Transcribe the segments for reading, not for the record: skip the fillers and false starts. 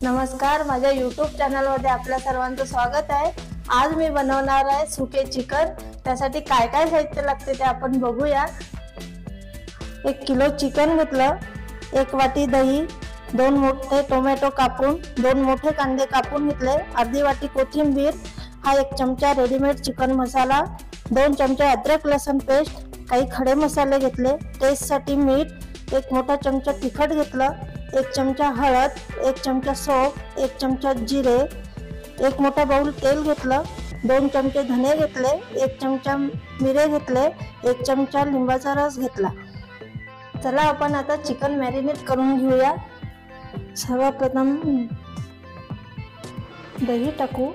नमस्कार, माझ्या YouTube चॅनलमध्ये आपल्या सर्वांचं स्वागत आहे। आज मी बनवणार आहे सुके चिकन। त्यासाठी काय काय साहित्य लागते ते आपण बघूया। 1 किलो चिकन घेतलं, 1 वाटी दही, 2 मोठे टोमॅटो कापून, 2 मोठे कांदे कापून घेतले, अर्धी वाटी कोथिंबीर, हा 1 चमचा रेडीमेड चिकन मसाला, 2 चमचे अद्रक लसूण पेस्ट, काही खडे मसाले घेतले, टेस्टसाठी मीठ, 1 मोठा चमचा तिखट घेतलं, 1 चमचा हळद, 1 चमचा सौंफ, 1 चमचा जिरे, 1 मोठा बाउल तेल घेतलं, 2 चमचे धने घेतले, 1 चमचा मिरे घेतले, 1 चमचा लिंबाचा रस घेतला। चला आपण आता चिकन मॅरिनेट करून घेऊया। सर्वप्रथम दही टाकू,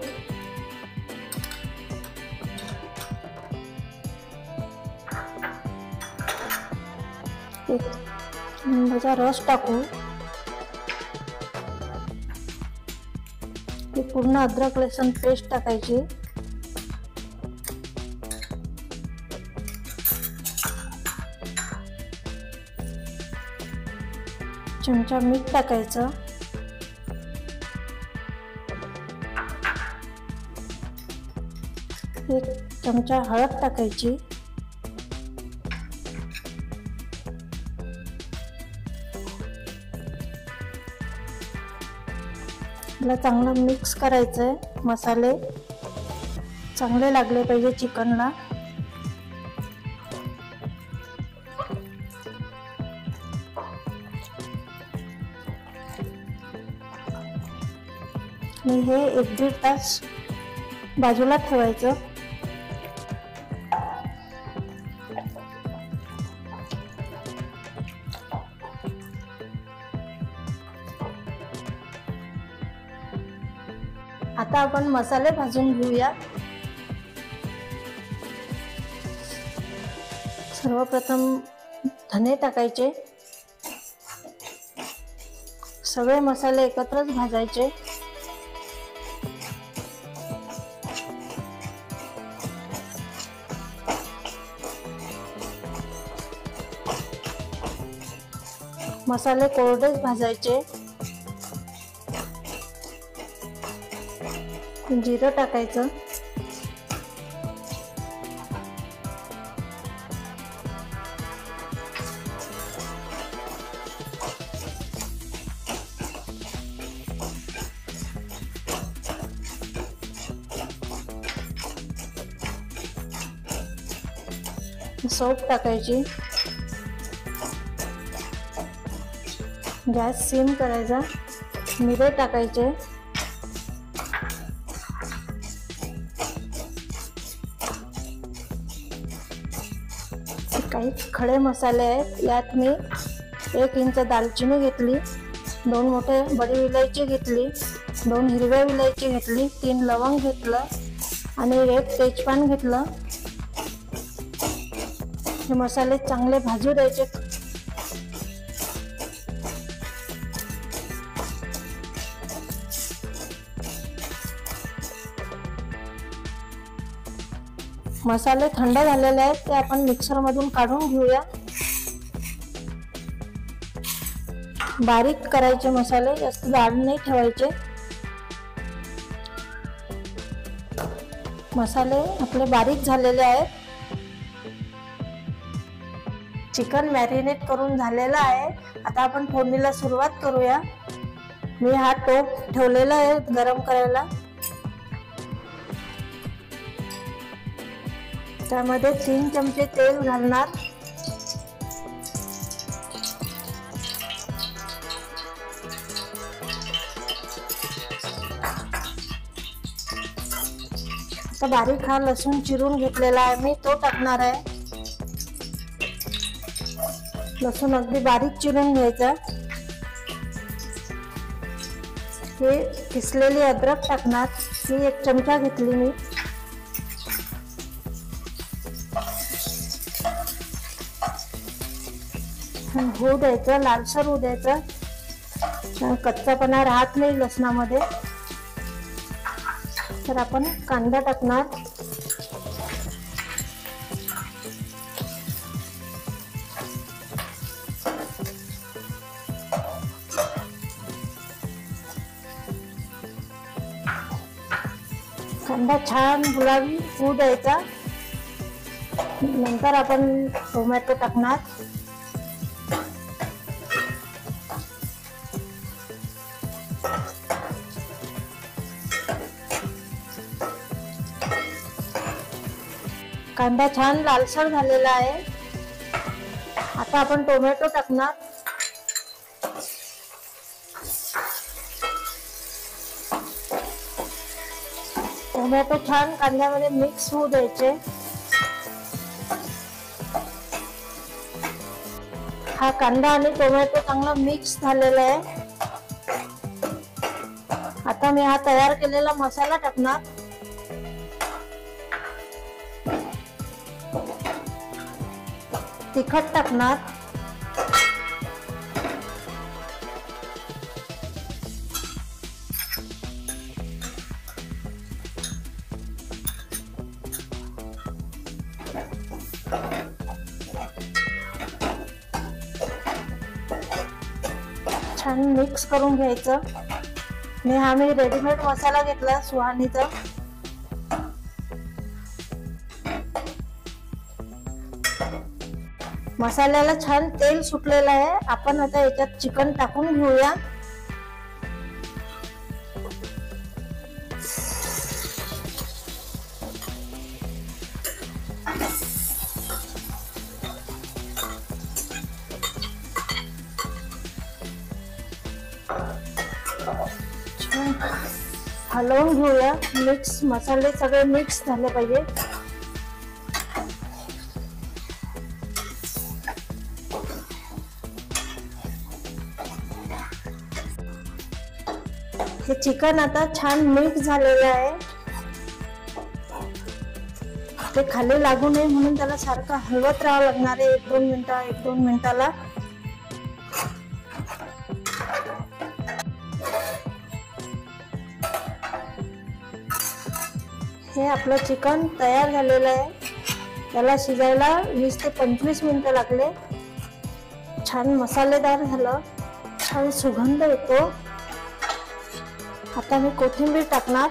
लिंबाचा रस टाकू, पूर्ण अद्रक लसूण पेस्ट टाकायची, चमचा मीठ टाकायचं, 1 चमचा हळद टाकायची, चांगलं मिक्स करायचंय। मसाले चांगले लागले पाहिजे चिकनला। आणि हे 1-1.5 तास बाजूला ठेवायचं। आता आपण मसाले भाजून घेऊया। सर्वप्रथम धने टाकायचे, सगळे मसाले एकत्रच भाजायचे। मसाले कोरडेच भाजायचे। जिरं टाकायचं, सौंफ टाकायची, गॅस सिम करायचा, मिरे टाकायचे, काही खडे मसाले आहेत। यात मी 1 इंच दालचिनी घेतली, 2 मोठे बडी विलायची घेतली, 2 हिरव्या विलायची घेतली, 3 लवंग घेतलं आणि 1 तेजपान घेतलं। हे मसाले चांगले भाजू द्यायचे। मसाले थंड झालेले आहेत, ते आपण मिक्सर मधून काढून घेऊया। बारीक करायचे मसाले, जास्त जाड नाही ठेवायचे। मसाले आपले बारीक झालेले आहेत। चिकन मॅरिनेट करून झालेला आहे। आता आपण फोडणीला सुरुवात करूया। मी हा टोप ठेवलेला आहे गरम करायला। त्यामध्ये 3 चमचे तेल घालणार, आता बारीक हा लसूण चिरून घेतलेला आहे मी, तो टाकणार आहे। लसूण अगदी बारीक चिरून घ्यायचा। हे किसलेली अद्रक टाकणार, ही 1 चमचा घेतली मी। होऊ द्यायचं, लालसर होऊ द्यायचं, कच्चापणा राहत नाही लसणामध्ये। तर आपण कांदा टाकणार, कांदा छान गुलाबी होऊ द्यायचा. नंतर आपण टोमॅटो टाकणार. कांदा छान लालसर झालेला आहे. आता आपण टोमॅटो टाकणार. टोमॅटो छान कांद्यामध्ये मिक्स होऊ द्यायचे. हा कांदा आणि टोमॅटो चांगला मिक्स झालेला आहे. आता मी हा तयार केलेला मसाला टाकणार. तिखट टाकणार. छान मिक्स करून घ्यायचं. मी रेडीमेड मसाला घेतला सुहानीचा. मसाल्याला छान तेल सुटलेलं आहे. आपण आता याच्यात चिकन टाकून घेऊया. हलवून घेऊया. मसाले सगळे मिक्स झाले पाहिजे. हे चिकन आता छान मिक्स झालेलं आहे. ते खाली लागू नये म्हणून त्याला सारखं हलवत राहावं लागणार आहे. 1-2 मिनिटाला. हे आपलं चिकन तयार झालेलं आहे. त्याला शिजायला 20 ते 25 मिनिटं लागले. छान मसालेदार झालं. छान सुगंध येतो. आता मी कोथिंबीर टाकणार.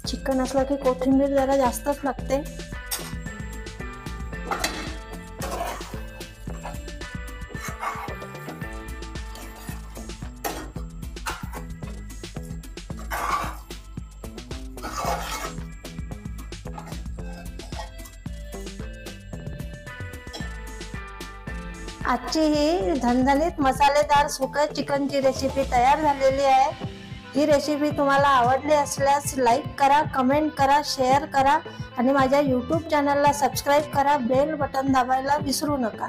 चिकन असलं की कोथिंबीर जरा जास्तच लागते. आजची ही झणझणीत मसालेदार सुकं चिकनची रेसिपी तयार झालेली आहे. ही रेसिपी तुम्हाला आवडली असल्यास लाईक करा, कमेंट करा, शेअर करा आणि माझ्या YouTube चॅनलला सबस्क्राईब करा. बेल बटन दाबायला विसरू नका.